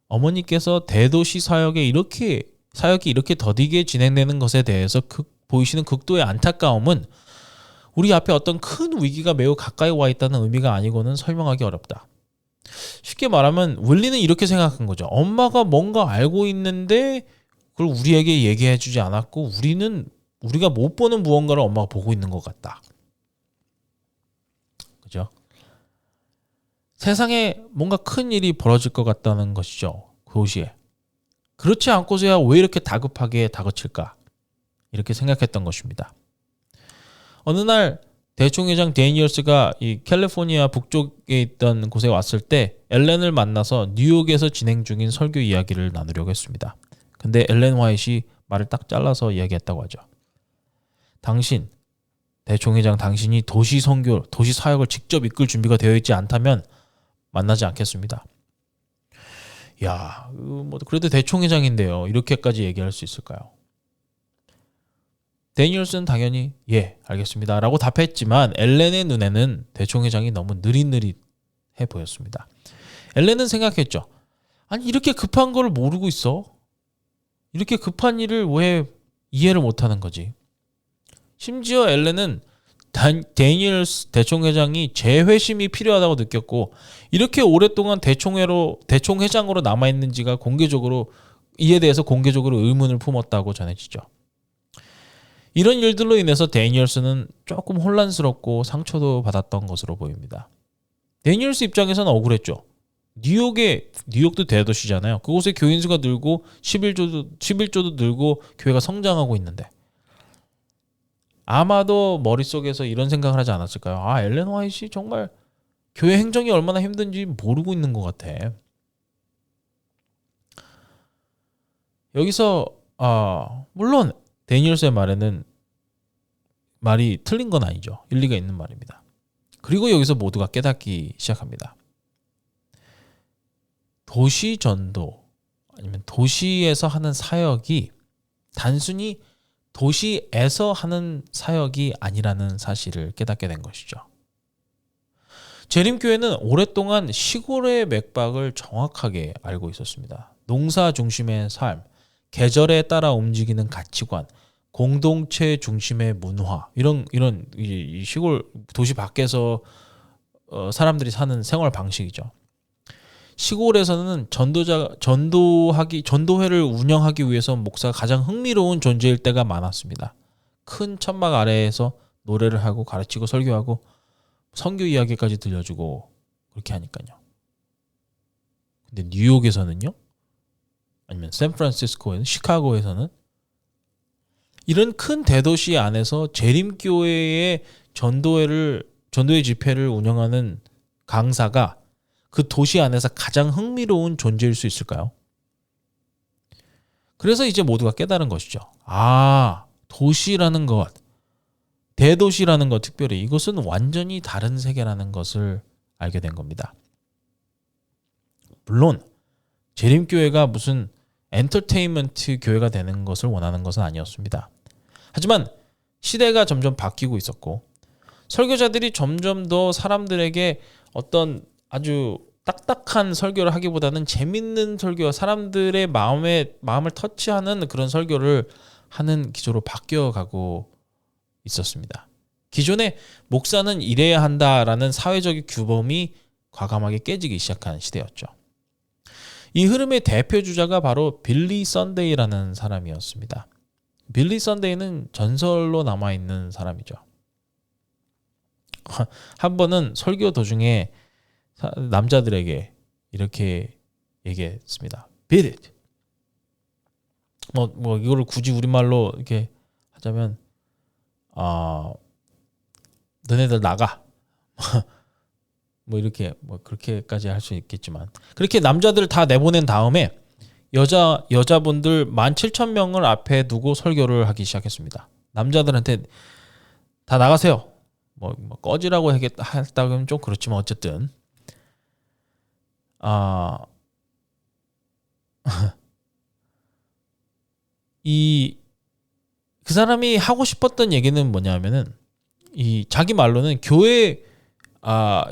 Speaker 1: 어머니께서 대도시 사역이 이렇게 더디게 진행되는 것에 대해서 보이시는 극도의 안타까움은 우리 앞에 어떤 큰 위기가 매우 가까이 와 있다는 의미가 아니고는 설명하기 어렵다. 쉽게 말하면 윌리는 이렇게 생각한 거죠. 엄마가 뭔가 알고 있는데 그걸 우리에게 얘기해주지 않았고 우리가 못 보는 무언가를 엄마가 보고 있는 것 같다. 그죠? 세상에 뭔가 큰 일이 벌어질 것 같다는 것이죠. 도시에. 그렇지 않고서야 왜 이렇게 다급하게 다그칠까? 이렇게 생각했던 것입니다. 어느 날 대총회장 데니얼스가 이 캘리포니아 북쪽에 있던 곳에 왔을 때 엘렌을 만나서 뉴욕에서 진행 중인 설교 이야기를 나누려고 했습니다. 근데 엘렌 화이트이 말을 딱 잘라서 이야기했다고 하죠. 대총회장 당신이 도시 선교, 도시 사역을 직접 이끌 준비가 되어 있지 않다면 만나지 않겠습니다. 야, 뭐 그래도 대총회장인데요. 이렇게까지 얘기할 수 있을까요? 데니얼스는 당연히 예, 알겠습니다 라고 답했지만 엘렌의 눈에는 대총회장이 너무 느릿느릿해 보였습니다. 엘렌은 생각했죠. 아니 이렇게 급한 걸 모르고 있어? 이렇게 급한 일을 왜 이해를 못하는 거지? 심지어 엘렌은 데니얼스 대총회장이 재회심이 필요하다고 느꼈고 이렇게 오랫동안 대총회장으로 남아있는지가 이에 대해서 공개적으로 의문을 품었다고 전해지죠. 이런 일들로 인해서 데니얼스는 조금 혼란스럽고 상처도 받았던 것으로 보입니다. 데니얼스 입장에서는 억울했죠. 뉴욕도 대도시잖아요. 그곳에 교인 수가 늘고 11조도 늘고 교회가 성장하고 있는데 아마도 머릿속에서 이런 생각을 하지 않았을까요? 아, 엘렌 화이트이 정말 교회 행정이 얼마나 힘든지 모르고 있는 것 같아. 여기서 물론 데니얼스의 말이 틀린 건 아니죠. 일리가 있는 말입니다. 그리고 여기서 모두가 깨닫기 시작합니다. 도시 전도 아니면 도시에서 하는 사역이 단순히 도시에서 하는 사역이 아니라는 사실을 깨닫게 된 것이죠. 재림교회는 오랫동안 시골의 맥박을 정확하게 알고 있었습니다. 농사 중심의 삶, 계절에 따라 움직이는 가치관, 공동체 중심의 문화, 이런 이 시골 도시 밖에서 사람들이 사는 생활 방식이죠. 시골에서는 전도회를 운영하기 위해서 목사가 가장 흥미로운 존재일 때가 많았습니다. 큰 천막 아래에서 노래를 하고 가르치고 설교하고 선교 이야기까지 들려주고 그렇게 하니까요. 근데 뉴욕에서는요? 아니면 샌프란시스코에는, 시카고에서는 이런 큰 대도시 안에서 재림교회의 전도회 집회를 운영하는 강사가 그 도시 안에서 가장 흥미로운 존재일 수 있을까요? 그래서 이제 모두가 깨달은 것이죠. 도시라는 것, 대도시라는 것, 특별히 이것은 완전히 다른 세계라는 것을 알게 된 겁니다. 물론 재림교회가 무슨 엔터테인먼트 교회가 되는 것을 원하는 것은 아니었습니다. 하지만 시대가 점점 바뀌고 있었고 설교자들이 점점 더 사람들에게 어떤 아주 딱딱한 설교를 하기보다는 재밌는 설교, 사람들의 마음을 터치하는 그런 설교를 하는 기조로 바뀌어가고 있었습니다. 기존에 목사는 이래야 한다라는 사회적인 규범이 과감하게 깨지기 시작한 시대였죠. 이 흐름의 대표 주자가 바로 빌리 선데이라는 사람이었습니다. 빌리 선데이는 전설로 남아있는 사람이죠. 한 번은 설교 도중에 남자들에게 이렇게 얘기했습니다. Beat it. 뭐 이거를 굳이 우리말로 이렇게 하자면 너네들 나가. 뭐 이렇게 뭐 그렇게까지 할 수 있겠지만 그렇게 남자들 다 내보낸 다음에 여자분들 17,000명을 앞에 두고 설교를 하기 시작했습니다. 남자들한테 다 나가세요. 뭐 꺼지라고 했다면 좀 그렇지만 어쨌든 그 사람이 하고 싶었던 얘기는 뭐냐면은 자기 말로는 교회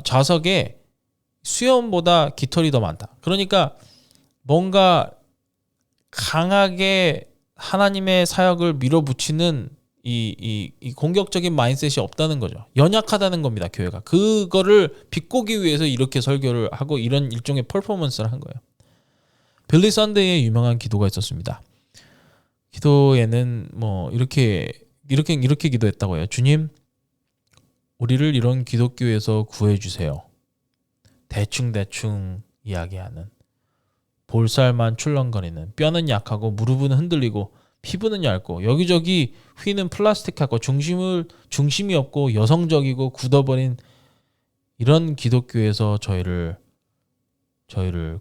Speaker 1: 좌석에 수염보다 깃털이 더 많다. 그러니까 뭔가 강하게 하나님의 사역을 밀어붙이는 이 공격적인 마인드셋이 없다는 거죠. 연약하다는 겁니다. 교회가 그거를 비꼬기 위해서 이렇게 설교를 하고 이런 일종의 퍼포먼스를 한 거예요. 빌리 선데이의 유명한 기도가 있었습니다. 기도에는 뭐 이렇게 기도했다고 해요. 주님, 우리를 이런 기독교에서 구해주세요. 대충 이야기하는, 볼살만 출렁거리는, 뼈는 약하고 무릎은 흔들리고 피부는 얇고 여기저기 휘는 플라스틱하고 중심이 없고 여성적이고 굳어버린 이런 기독교에서 저희를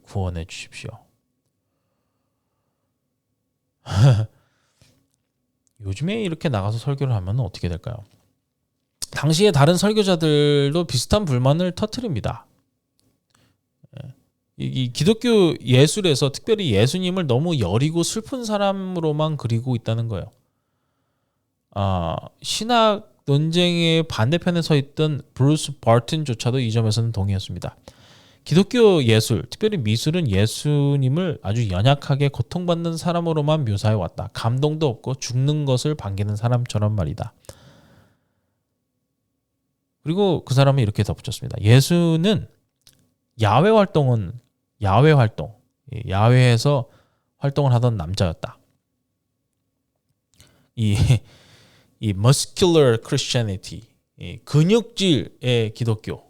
Speaker 1: 구원해 주십시오. 요즘에 이렇게 나가서 설교를 하면 어떻게 될까요? 당시에 다른 설교자들도 비슷한 불만을 터뜨립니다. 이 기독교 예술에서 특별히 예수님을 너무 여리고 슬픈 사람으로만 그리고 있다는 거예요. 신학 논쟁의 반대편에 서 있던 브루스 바튼조차도 이 점에서는 동의했습니다. 기독교 예술, 특별히 미술은 예수님을 아주 연약하게 고통받는 사람으로만 묘사해왔다. 감동도 없고 죽는 것을 반기는 사람처럼 말이다. 그리고 그 사람은 이렇게 덧붙였습니다. 예수는 야외에서 활동을 하던 남자였다. 이 muscular Christianity, 근육질의 기독교,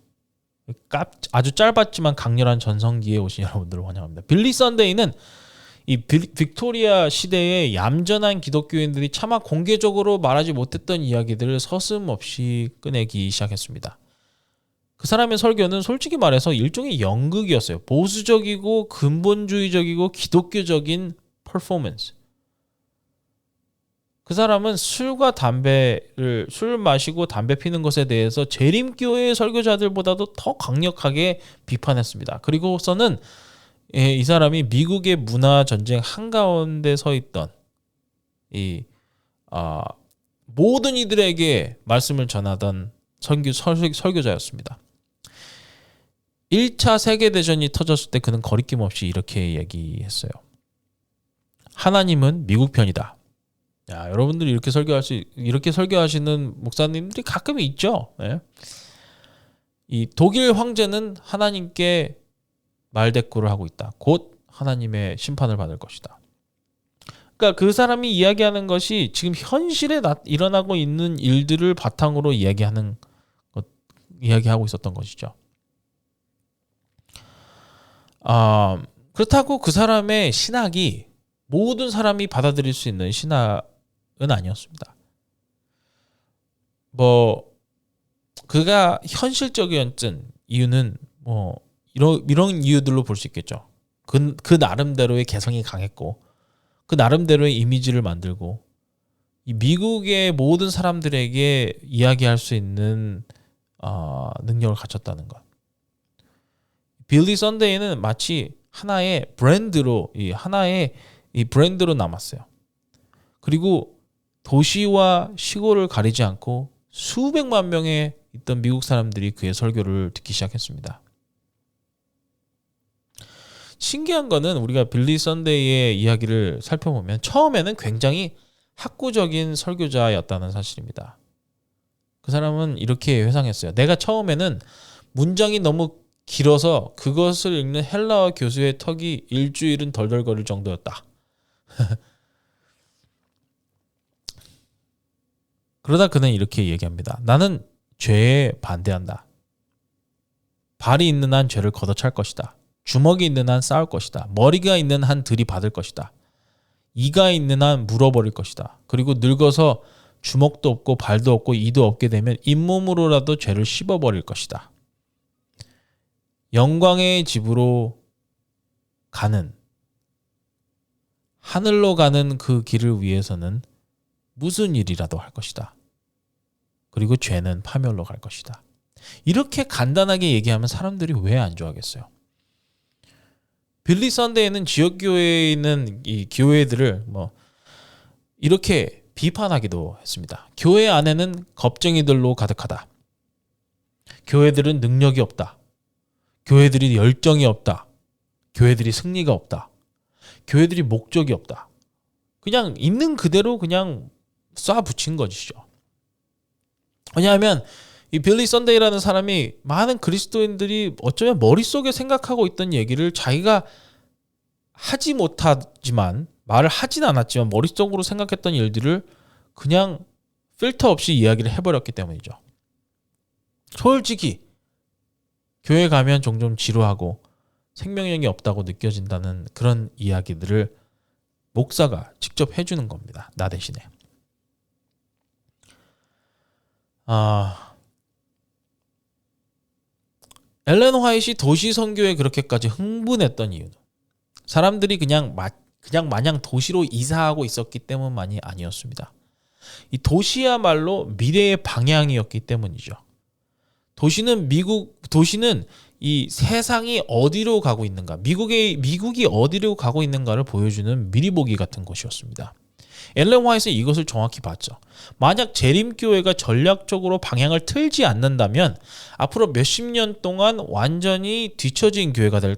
Speaker 1: 아주 짧았지만 강렬한 전성기에 오신 여러분들을 환영합니다. 빌리 선데이는 이 빅토리아 시대의 얌전한 기독교인들이 차마 공개적으로 말하지 못했던 이야기들을 서슴없이 꺼내기 시작했습니다. 그 사람의 설교는 솔직히 말해서 일종의 연극이었어요. 보수적이고 근본주의적이고 기독교적인 퍼포먼스. 그 사람은 술 마시고 담배 피는 것에 대해서 재림교회 설교자들보다도 더 강력하게 비판했습니다. 그리고서는 이 사람이 미국의 문화 전쟁 한가운데 서 있던 모든 이들에게 말씀을 전하던 설교자였습니다. 1차 세계대전이 터졌을 때 그는 거리낌 없이 이렇게 얘기했어요. 하나님은 미국 편이다. 야, 여러분들이 이렇게 설교하시는 목사님들이 가끔 있죠. 네? 이 독일 황제는 하나님께 말대꾸를 하고 있다. 곧 하나님의 심판을 받을 것이다. 그러니까 그 사람이 이야기하는 것이 지금 현실에 일어나고 있는 일들을 바탕으로 이야기하고 있었던 것이죠. 그렇다고 그 사람의 신학이 모든 사람이 받아들일 수 있는 신학은 아니었습니다. 그가 현실적이었던 이유는 이런 이유들로 볼 수 있겠죠. 그 나름대로의 개성이 강했고, 그 나름대로의 이미지를 만들고, 이 미국의 모든 사람들에게 이야기할 수 있는 능력을 갖췄다는 것. 빌리 선데이는 마치 하나의 브랜드로 남았어요. 그리고 도시와 시골을 가리지 않고 수백만 명의 있던 미국 사람들이 그의 설교를 듣기 시작했습니다. 신기한 거는 우리가 빌리 선데이의 이야기를 살펴보면 처음에는 굉장히 학구적인 설교자였다는 사실입니다. 그 사람은 이렇게 회상했어요. 내가 처음에는 문장이 너무 길어서 그것을 읽는 헬라어 교수의 턱이 일주일은 덜덜거릴 정도였다. 그러다 그는 이렇게 얘기합니다. 나는 죄에 반대한다. 발이 있는 한 죄를 걷어찰 것이다. 주먹이 있는 한 싸울 것이다. 머리가 있는 한 들이받을 것이다. 이가 있는 한 물어버릴 것이다. 그리고 늙어서 주먹도 없고 발도 없고 이도 없게 되면 잇몸으로라도 죄를 씹어버릴 것이다. 영광의 집으로 하늘로 가는 그 길을 위해서는 무슨 일이라도 할 것이다. 그리고 죄는 파멸로 갈 것이다. 이렇게 간단하게 얘기하면 사람들이 왜 안 좋아하겠어요? 빌리 선데이는 지역교회에 있는 이 교회들을 이렇게 비판하기도 했습니다. 교회 안에는 겁쟁이들로 가득하다. 교회들은 능력이 없다. 교회들이 열정이 없다. 교회들이 승리가 없다. 교회들이 목적이 없다. 그냥 있는 그대로 그냥 쏴붙인 것이죠. 왜냐하면 이 빌리 선데이라는 사람이 많은 그리스도인들이 어쩌면 머릿속에 생각하고 있던 얘기를 자기가 하지 못하지만, 말을 하진 않았지만 머릿속으로 생각했던 일들을 그냥 필터 없이 이야기를 해버렸기 때문이죠. 솔직히 교회 가면 종종 지루하고 생명력이 없다고 느껴진다는 그런 이야기들을 목사가 직접 해주는 겁니다. 나 대신에. 엘렌 화이트이 도시 선교에 그렇게까지 흥분했던 이유는 사람들이 그냥 마냥 도시로 이사하고 있었기 때문만이 아니었습니다. 이 도시야말로 미래의 방향이었기 때문이죠. 도시는 이 세상이 어디로 가고 있는가, 미국이 어디로 가고 있는가를 보여주는 미리보기 같은 것이었습니다. 엘렌 화이트는 이것을 정확히 봤죠. 만약 재림교회가 전략적으로 방향을 틀지 않는다면 앞으로 몇십 년 동안 완전히 뒤처진 교회가 될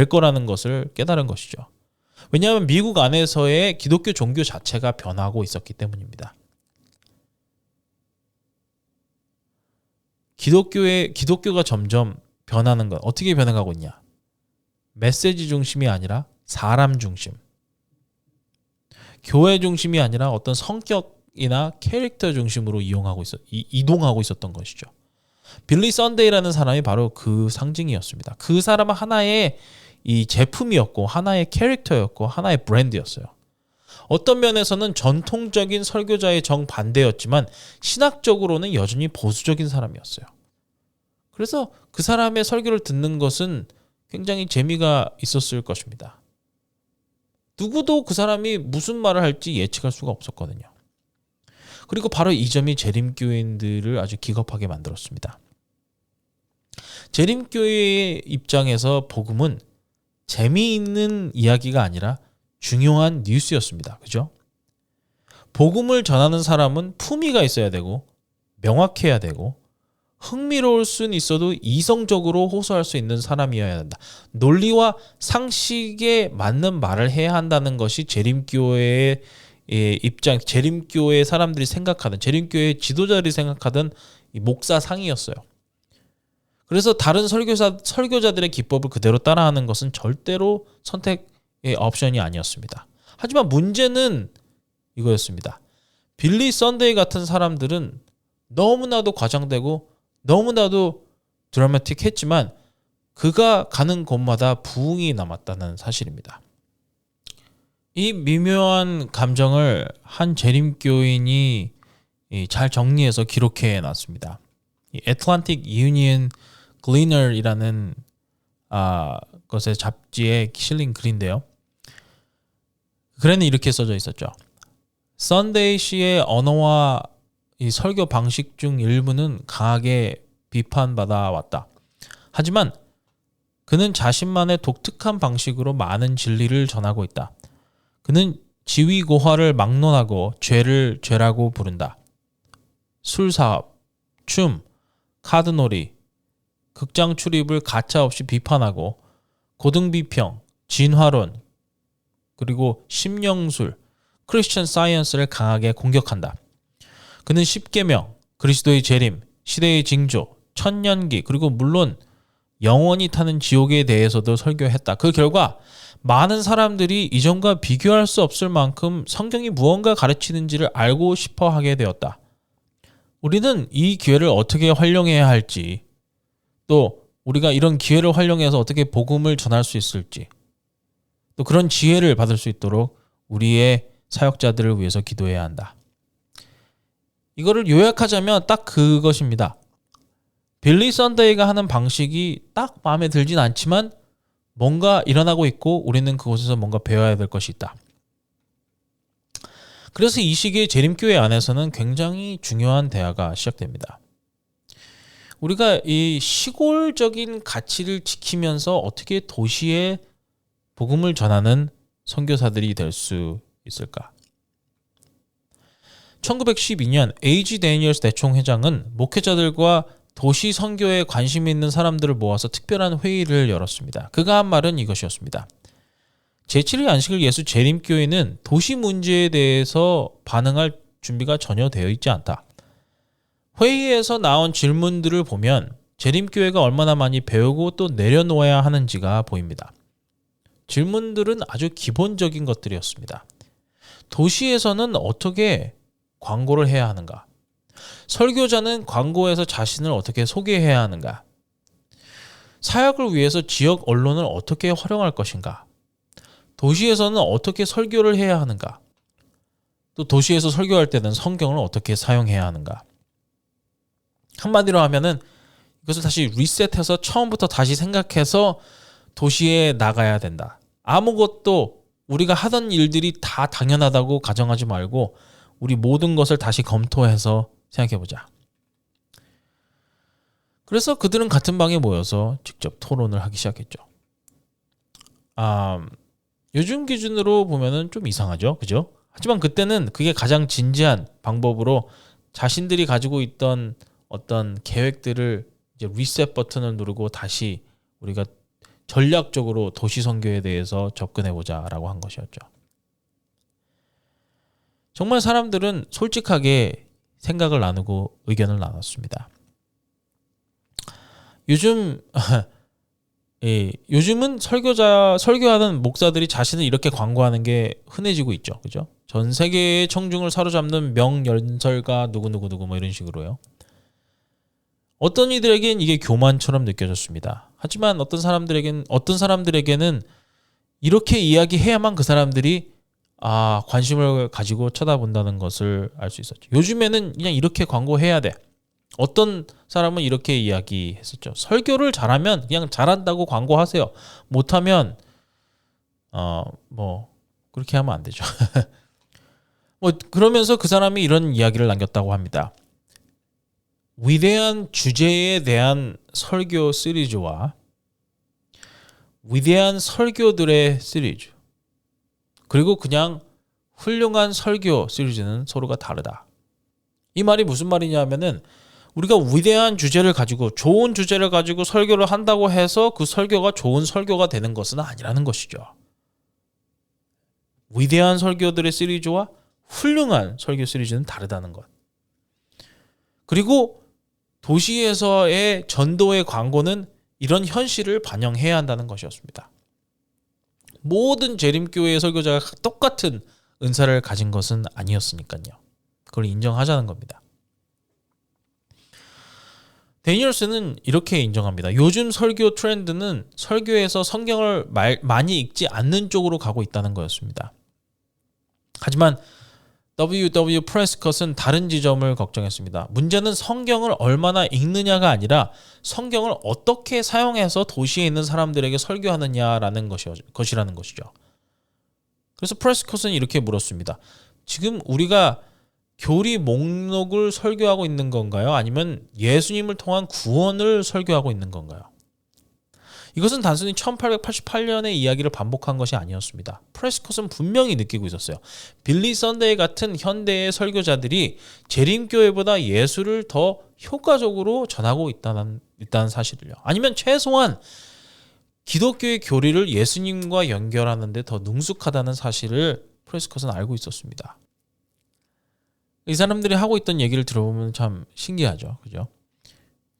Speaker 1: 거라는 것을 깨달은 것이죠. 왜냐하면 미국 안에서의 기독교 종교 자체가 변하고 있었기 때문입니다. 기독교가 점점 변하는 것, 어떻게 변해가고 있냐? 메시지 중심이 아니라 사람 중심, 교회 중심이 아니라 어떤 성격이나 캐릭터 중심으로 이동하고 있었던 것이죠. 빌리 선데이라는 사람이 바로 그 상징이었습니다. 그 사람은 하나의 이 제품이었고, 하나의 캐릭터였고, 하나의 브랜드였어요. 어떤 면에서는 전통적인 설교자의 정반대였지만 신학적으로는 여전히 보수적인 사람이었어요. 그래서 그 사람의 설교를 듣는 것은 굉장히 재미가 있었을 것입니다. 누구도 그 사람이 무슨 말을 할지 예측할 수가 없었거든요. 그리고 바로 이 점이 재림교인들을 아주 기겁하게 만들었습니다. 재림교회의 입장에서 복음은 재미있는 이야기가 아니라 중요한 뉴스였습니다. 그죠? 복음을 전하는 사람은 품위가 있어야 되고, 명확해야 되고, 흥미로울 수는 있어도 이성적으로 호소할 수 있는 사람이어야 한다. 논리와 상식에 맞는 말을 해야 한다는 것이 재림교회의 입장, 재림교회 사람들이 생각하던, 재림교회 지도자들이 생각하던 이 목사상이었어요. 그래서 다른 설교자들의 기법을 그대로 따라하는 것은 절대로 선택의 옵션이 아니었습니다. 하지만 문제는 이거였습니다. 빌리 선데이 같은 사람들은 너무나도 과장되고 너무나도 드라마틱했지만 그가 가는 곳마다 부흥이 남았다는 사실입니다. 이 미묘한 감정을 한 재림교인이 잘 정리해서 기록해 놨습니다. 이 애틀랜틱 유니언 글리너이라는 것의 잡지에 실린 글인데요. 글에는 이렇게 써져 있었죠. 선데이 씨의 언어와 이 설교 방식 중 일부는 강하게 비판받아 왔다. 하지만 그는 자신만의 독특한 방식으로 많은 진리를 전하고 있다. 그는 지위고하를 막론하고 죄를 죄라고 부른다. 술사업, 춤, 카드놀이, 극장 출입을 가차없이 비판하고 고등비평, 진화론, 그리고 심령술, 크리스천 사이언스를 강하게 공격한다. 그는 십계명, 그리스도의 재림, 시대의 징조, 천년기, 그리고 물론 영원히 타는 지옥에 대해서도 설교했다. 그 결과 많은 사람들이 이전과 비교할 수 없을 만큼 성경이 무언가 가르치는지를 알고 싶어 하게 되었다. 우리는 이 기회를 어떻게 활용해야 할지, 또 우리가 이런 기회를 활용해서 어떻게 복음을 전할 수 있을지, 또 그런 지혜를 받을 수 있도록 우리의 사역자들을 위해서 기도해야 한다. 이거를 요약하자면 딱 그것입니다. 빌리 선데이가 하는 방식이 딱 마음에 들진 않지만 뭔가 일어나고 있고 우리는 그곳에서 뭔가 배워야 될 것이 있다. 그래서 이 시기에 재림교회 안에서는 굉장히 중요한 대화가 시작됩니다. 우리가 이 시골적인 가치를 지키면서 어떻게 도시에 복음을 전하는 선교사들이 될 수 있을까? 1912년 A.G. 데니얼스 대총회장은 목회자들과 도시 선교에 관심 있는 사람들을 모아서 특별한 회의를 열었습니다. 그가 한 말은 이것이었습니다. 제7일 안식일 예수 재림교회는 도시 문제에 대해서 반응할 준비가 전혀 되어 있지 않다. 회의에서 나온 질문들을 보면 재림교회가 얼마나 많이 배우고 또 내려놓아야 하는지가 보입니다. 질문들은 아주 기본적인 것들이었습니다. 도시에서는 어떻게 광고를 해야 하는가? 설교자는 광고에서 자신을 어떻게 소개해야 하는가? 사역을 위해서 지역 언론을 어떻게 활용할 것인가? 도시에서는 어떻게 설교를 해야 하는가? 또 도시에서 설교할 때는 성경을 어떻게 사용해야 하는가? 한마디로 하면은 이것을 다시 리셋해서 처음부터 다시 생각해서 도시에 나가야 된다. 아무것도 우리가 하던 일들이 다 당연하다고 가정하지 말고 우리 모든 것을 다시 검토해서 생각해보자. 그래서 그들은 같은 방에 모여서 직접 토론을 하기 시작했죠. 요즘 기준으로 보면은 좀 이상하죠, 그죠? 하지만 그때는 그게 가장 진지한 방법으로 자신들이 가지고 있던 어떤 계획들을 이제 리셋 버튼을 누르고 다시 우리가 전략적으로 도시 선교에 대해서 접근해보자라고 한 것이었죠. 정말 사람들은 솔직하게 생각을 나누고 의견을 나눴습니다. 요즘은 설교하는 목사들이 자신을 이렇게 광고하는 게 흔해지고 있죠. 그죠? 전 세계의 청중을 사로잡는 명연설가 누구누구 뭐 이런 식으로요. 어떤 이들에겐 이게 교만처럼 느껴졌습니다. 하지만 어떤 사람들에게는 이렇게 이야기해야만 그 사람들이 관심을 가지고 쳐다본다는 것을 알 수 있었죠. 요즘에는 그냥 이렇게 광고해야 돼. 어떤 사람은 이렇게 이야기했었죠. 설교를 잘하면 그냥 잘한다고 광고하세요. 못하면 그렇게 하면 안 되죠. 그러면서 그 사람이 이런 이야기를 남겼다고 합니다. 위대한 주제에 대한 설교 시리즈와 위대한 설교들의 시리즈, 그리고 그냥 훌륭한 설교 시리즈는 서로가 다르다. 이 말이 무슨 말이냐면은 우리가 위대한 주제를 가지고 좋은 주제를 가지고 설교를 한다고 해서 그 설교가 좋은 설교가 되는 것은 아니라는 것이죠. 위대한 설교들의 시리즈와 훌륭한 설교 시리즈는 다르다는 것. 그리고 도시에서의 전도의 광고는 이런 현실을 반영해야 한다는 것이었습니다. 모든 재림교회의 설교자가 똑같은 은사를 가진 것은 아니었으니까요. 그걸 인정하자는 겁니다. 데니얼스는 이렇게 인정합니다. 요즘 설교 트렌드는 설교에서 성경을 많이 읽지 않는 쪽으로 가고 있다는 거였습니다. 하지만 W.W. 프레스컷은 다른 지점을 걱정했습니다. 문제는 성경을 얼마나 읽느냐가 아니라 성경을 어떻게 사용해서 도시에 있는 사람들에게 설교하느냐라는 것이라는 것이죠. 그래서 프레스컷은 이렇게 물었습니다. 지금 우리가 교리 목록을 설교하고 있는 건가요? 아니면 예수님을 통한 구원을 설교하고 있는 건가요? 이것은 단순히 1888년의 이야기를 반복한 것이 아니었습니다. 프레스컷은 분명히 느끼고 있었어요. 빌리 선데이 같은 현대의 설교자들이 재림교회보다 예수를 더 효과적으로 전하고 있다는 사실을요. 아니면 최소한 기독교의 교리를 예수님과 연결하는 데 더 능숙하다는 사실을 프레스컷은 알고 있었습니다. 이 사람들이 하고 있던 얘기를 들어보면 참 신기하죠. 그죠?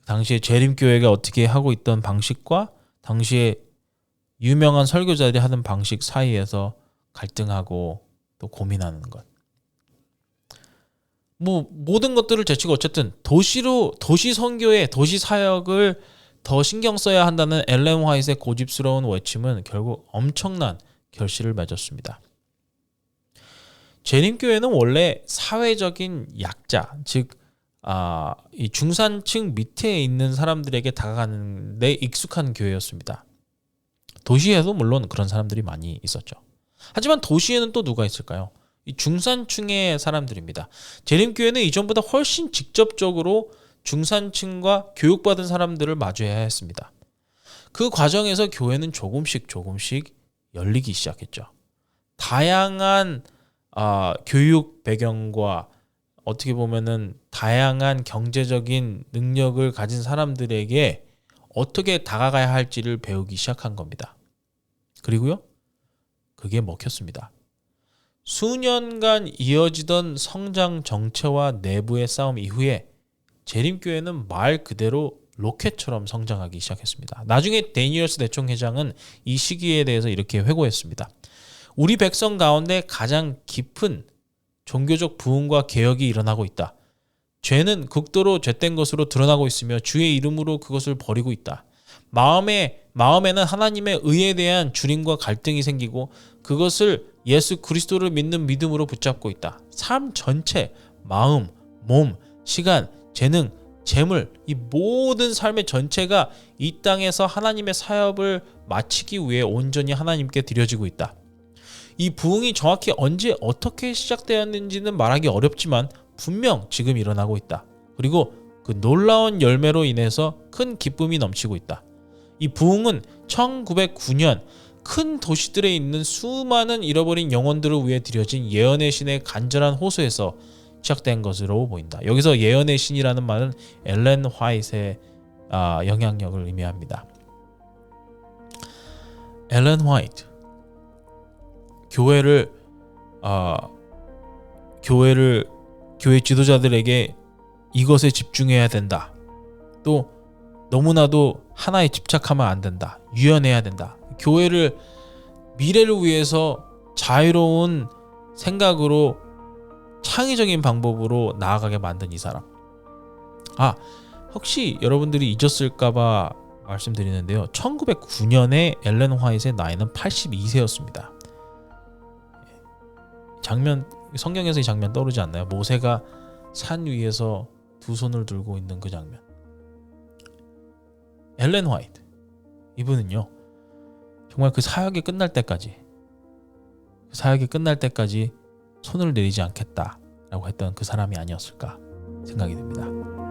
Speaker 1: 당시에 재림교회가 어떻게 하고 있던 방식과 당시에 유명한 설교자들이 하는 방식 사이에서 갈등하고 또 고민하는 것. 모든 것들을 제치고 어쨌든 도시 선교에 도시 사역을 더 신경 써야 한다는 엘렌 화이트의 고집스러운 외침은 결국 엄청난 결실을 맺었습니다. 재림교회는 원래 사회적인 약자, 즉 이 중산층 밑에 있는 사람들에게 다가가는 데 익숙한 교회였습니다. 도시에도 물론 그런 사람들이 많이 있었죠. 하지만 도시에는 또 누가 있을까요? 이 중산층의 사람들입니다. 재림교회는 이전보다 훨씬 직접적으로 중산층과 교육받은 사람들을 마주해야 했습니다. 그 과정에서 교회는 조금씩 열리기 시작했죠. 다양한 교육 배경과 어떻게 보면은 다양한 경제적인 능력을 가진 사람들에게 어떻게 다가가야 할지를 배우기 시작한 겁니다. 그리고요, 그게 먹혔습니다. 수년간 이어지던 성장 정체와 내부의 싸움 이후에 재림교회는 말 그대로 로켓처럼 성장하기 시작했습니다. 나중에 데니얼스 대총회장은 이 시기에 대해서 이렇게 회고했습니다. 우리 백성 가운데 가장 깊은 종교적 부흥과 개혁이 일어나고 있다. 죄는 극도로 죄된 것으로 드러나고 있으며 주의 이름으로 그것을 버리고 있다. 마음에는 하나님의 의에 대한 줄임과 갈등이 생기고 그것을 예수 그리스도를 믿는 믿음으로 붙잡고 있다. 삶 전체, 마음, 몸, 시간, 재능, 재물, 이 모든 삶의 전체가 이 땅에서 하나님의 사역을 마치기 위해 온전히 하나님께 드려지고 있다. 이 부흥이 정확히 언제 어떻게 시작되었는지는 말하기 어렵지만 분명 지금 일어나고 있다. 그리고 그 놀라운 열매로 인해서 큰 기쁨이 넘치고 있다. 이 부흥은 1909년 큰 도시들에 있는 수많은 잃어버린 영혼들을 위해 드려진 예언의 신의 간절한 호소에서 시작된 것으로 보인다. 여기서 예언의 신이라는 말은 엘렌 화이트의 영향력을 의미합니다. 엘렌 화이트 교회 지도자들에게 이것에 집중해야 된다. 또 너무나도 하나에 집착하면 안 된다. 유연해야 된다. 교회를 미래를 위해서 자유로운 생각으로 창의적인 방법으로 나아가게 만든 이 사람. 혹시 여러분들이 잊었을까봐 말씀드리는데요. 1909년에 엘렌 화이트의 나이는 82세였습니다. 성경에서 이 장면 떠오르지 않나요? 모세가 산 위에서 두 손을 들고 있는 그 장면. 엘렌 화이트 이분은요 정말 그 사역이 끝날 때까지 손을 내리지 않겠다라고 했던 그 사람이 아니었을까 생각이 듭니다.